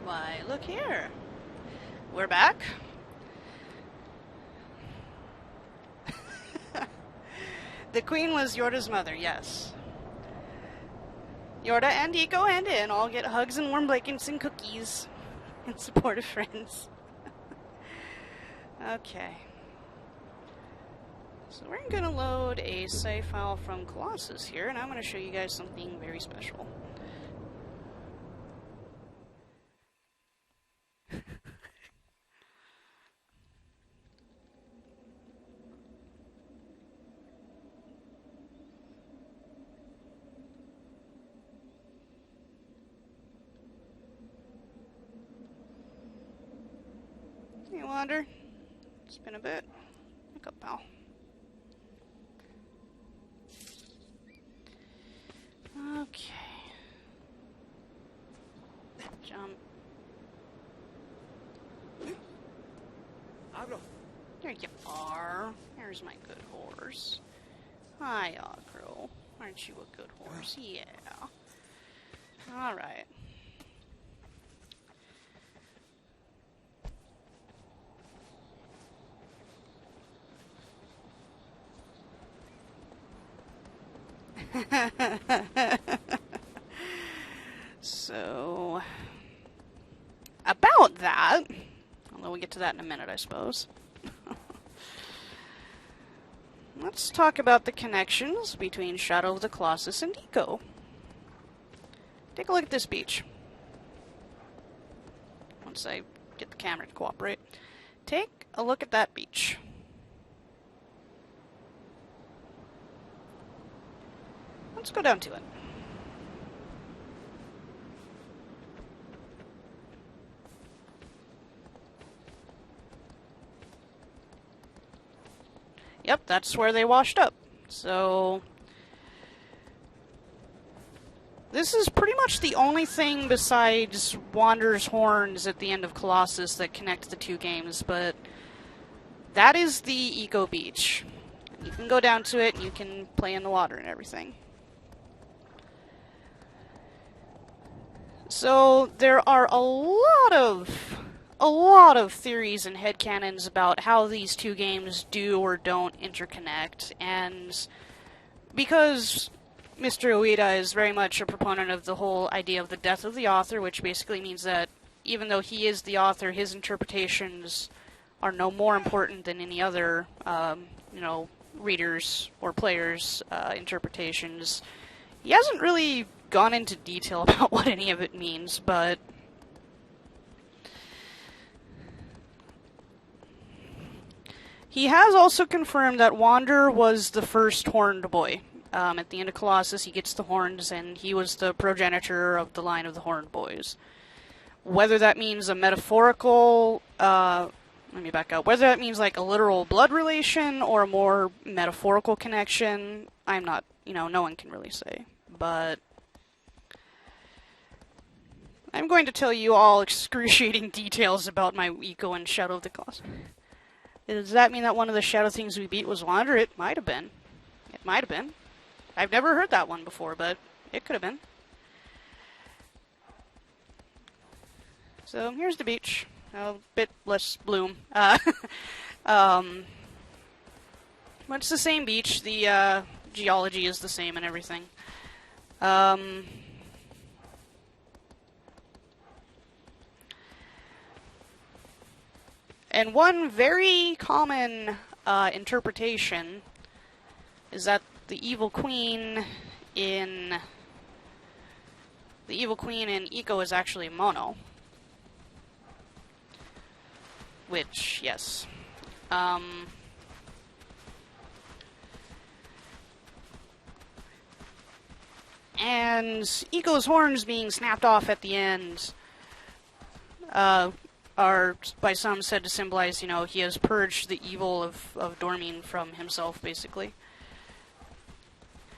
Why, look here. We're back. The queen was Yorda's mother, yes. Yorda and ICO and In all get hugs and warm blankets and cookies and supportive friends. Okay. So we're going to load a save file from Colossus here, and I'm going to show you guys something very special. Hey, Wander. It's been a bit. Wake up, pal. Okay. Jump. There you are. There's my good horse. Hi, Agro. Aren't you a good horse? Yeah. Alright. So, about that, although we'll get to that in a minute, I suppose. Let's talk about the connections between Shadow of the Colossus and ICO. Take a look at this beach. Once I get the camera to cooperate. Take a look at that beach. Let's go down to it. Yep, that's where they washed up. So, this is pretty much the only thing besides Wander's horns at the end of Colossus that connect the two games, but that is the ICO beach. You can go down to it, and you can play in the water and everything. So, there are a lot of theories and headcanons about how these two games do or don't interconnect, and because Mr. Ueda is very much a proponent of the whole idea of the death of the author, which basically means that even though he is the author, his interpretations are no more important than any other, readers or players' interpretations. He hasn't really gone into detail about what any of it means, but he has also confirmed that Wander was the first horned boy. At the end of Colossus, he gets the horns, and he was the progenitor of the line of the horned boys. Whether that means a metaphorical, let me back up, whether that means like a literal blood relation or a more metaphorical connection, I'm not, no one can really say. But I'm going to tell you all excruciating details about my ICO and Shadow of the Colossus. Does that mean that one of the shadow things we beat was Wander? It might have been. It might have been. I've never heard that one before, but it could have been. So here's the beach. A bit less bloom. But it's the same beach. The geology is the same and everything. And one very common interpretation is that the evil queen in ICO is actually Mono. Which, yes. And ICO's horns being snapped off at the end are by some said to symbolize, he has purged the evil of Dormine from himself, basically.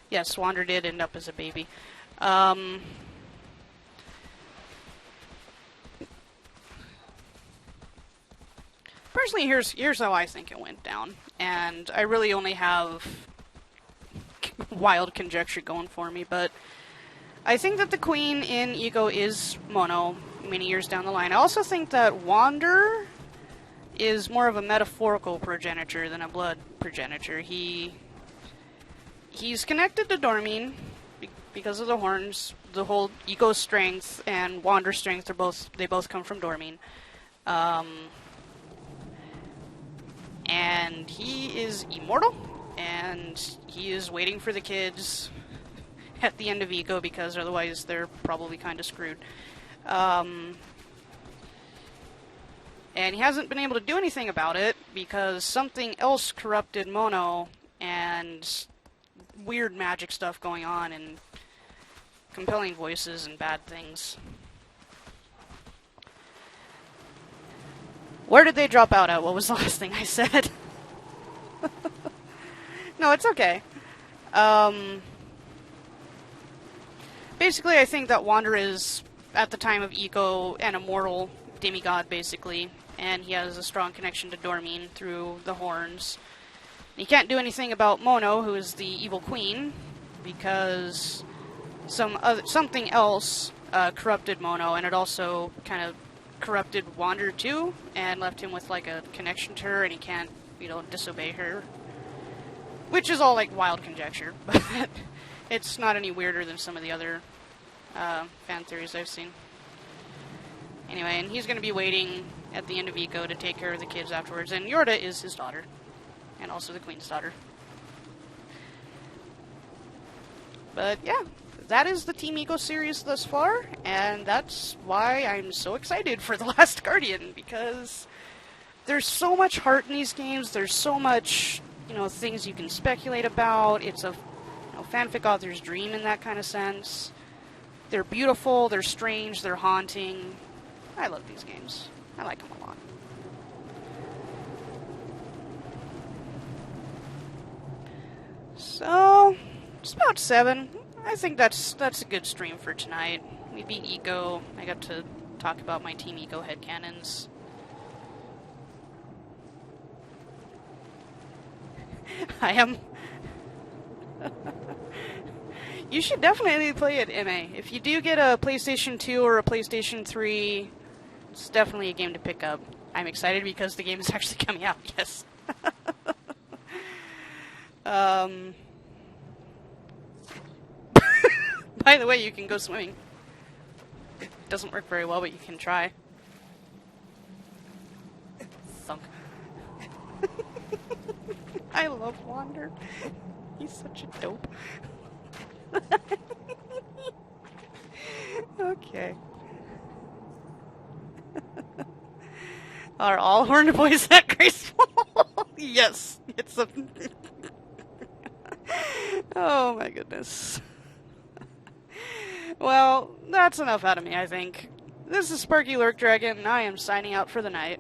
Yes, Wander did end up as a baby. Personally, here's how I think it went down, and I really only have wild conjecture going for me, but I think that the queen in ICO is Mono. many years down the line. I also think that Wander is more of a metaphorical progenitor than a blood progenitor. He's connected to Dormine because of the horns. The whole Eco strength and Wander strength they both come from Dormine. And he is immortal, and he is waiting for the kids at the end of Eco because otherwise they're probably kind of screwed. And he hasn't been able to do anything about it because something else corrupted Mono, and weird magic stuff going on, and compelling voices and bad things. Where did they drop out at? What was the last thing I said? No, it's okay. Basically, I think that Wander is, at the time of Eco, an immortal demigod, basically. And he has a strong connection to Dormine through the horns. He can't do anything about Mono, who is the evil queen, because something else corrupted Mono, and it also kind of corrupted Wander too, and left him with like a connection to her, and he can't, disobey her. Which is all like wild conjecture, but it's not any weirder than some of the other fan theories I've seen. Anyway, and he's going to be waiting at the end of Eco to take care of the kids afterwards, and Yorda is his daughter, and also the queen's daughter. But yeah, that is the Team ICO series thus far, and that's why I'm so excited for The Last Guardian, because there's so much heart in these games, there's so much, things you can speculate about. It's a fanfic author's dream in that kind of sense. They're beautiful, they're strange, they're haunting. I love these games. I like them a lot. So, it's about 7. I think that's a good stream for tonight. We beat Eco. I got to talk about my Team ICO headcanons. I am... You should definitely play it, MA. If you do get a PlayStation 2 or a PlayStation 3, it's definitely a game to pick up. I'm excited because the game is actually coming out, yes. By the way, you can go swimming. It doesn't work very well, but you can try. Thunk. I love Wander. He's such a dope. Okay. Are all horned boys that graceful? Yes, it's a... Oh my goodness. Well, that's enough out of me, I think. This is Sparky Lurk Dragon, and I am signing out for the night.